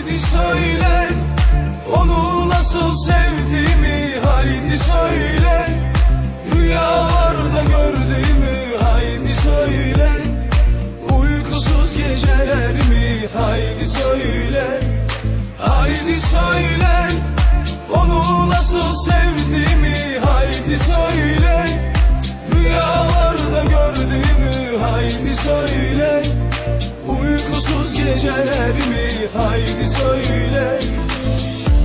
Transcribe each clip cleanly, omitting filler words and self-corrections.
Haydi söyle, onu nasıl sevdiğimi. Haydi söyle, rüyalarda gördüğümü. Haydi söyle, uykusuz gecelerimi. Haydi söyle, haydi söyle, onu nasıl sevdiğimi. Haydi söyle, rüyalarda gördüğümü. Haydi söyle, uykusuz gecelerimi. Haydi söyle.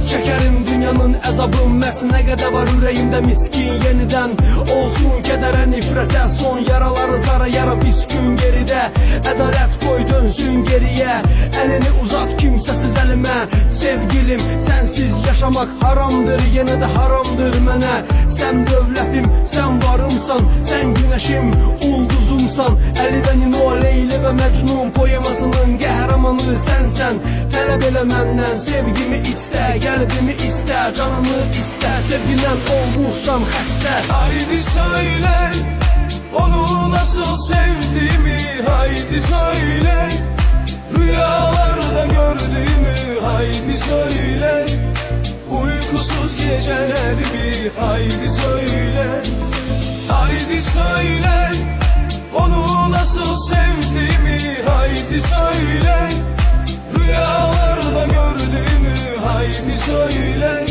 Çekerim dünyanın əzabı, məhz nə qədər var ürəyimdə miskin. Yenidən olsun kədərə, nifrətə son, yaraları sarayaram pis gün geridə. Ədalət qoy dönsün geriyə, əlini uzat kimsəsiz əlimə. Sevgilim, sənsiz yaşamak haramdır, yenə də haramdır mənə. Sən dövlətim, sən varımsan, sən günəşim, ulduzumsan. Əlidən o Leyli və Məcnun poemasının qəhrəmanı sənsən. Tələb elə məndən sevgimi istə, qəlbimi istə, canımı istə. Sevgindən olmuşam xəstə. Haydi söyle, onu nasıl sevdiğimi. Haydi söyle, rüyalarda gördüğümü. Haydi söyle, uykusuz gecelerimi. Haydi söyle, haydi söyle, onu nasıl sevdiğimi. Haydi söyle, rüyalarda gördüğümü. Haydi söyle,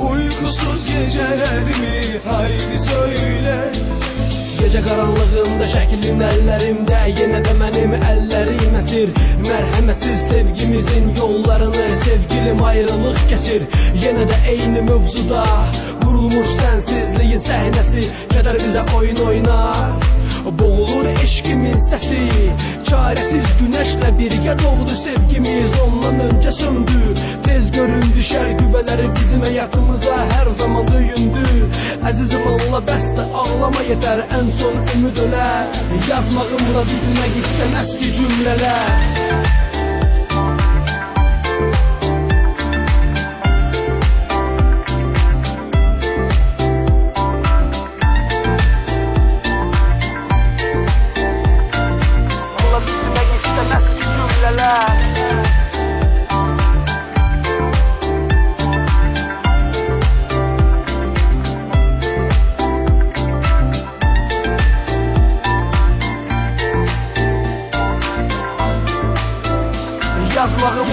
uykusuz gecelerimi. Haydi söyle. Gece karanlığında şəklin əllərimdə, yenə də mənim əllərim əsir. Mərhəmətsiz sevgimizin yollarını sevgilim ayrılıq kəsir. Yenə də eyni mövzuda qurulmuş sənsizliyin səhnəsi, qədər bizə oyun oynar. Boğulur eşkimin səsi, çarəsiz güneşlə birgə doğdu sevgimiz. Ondan öncə söndü, tez göründü şər güvələri bizim həyatımıza hər zaman döyündü. Əzizim Allah bəsdə ağlama yetər, ən son ümid ölər. Yazmağımla bitmək istəməz ki cümlələr.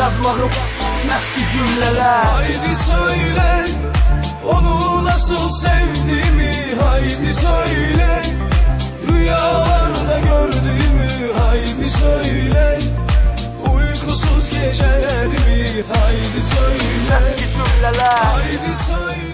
Yazmağım məski cümlələr. Haydi söyle, onu nasıl sevdiğimi. Haydi söyle, rüyalarda gördüğümü. Haydi söyle, uykusuz gecelerimi. Haydi söyle, məski cümlələr. Haydi söyle.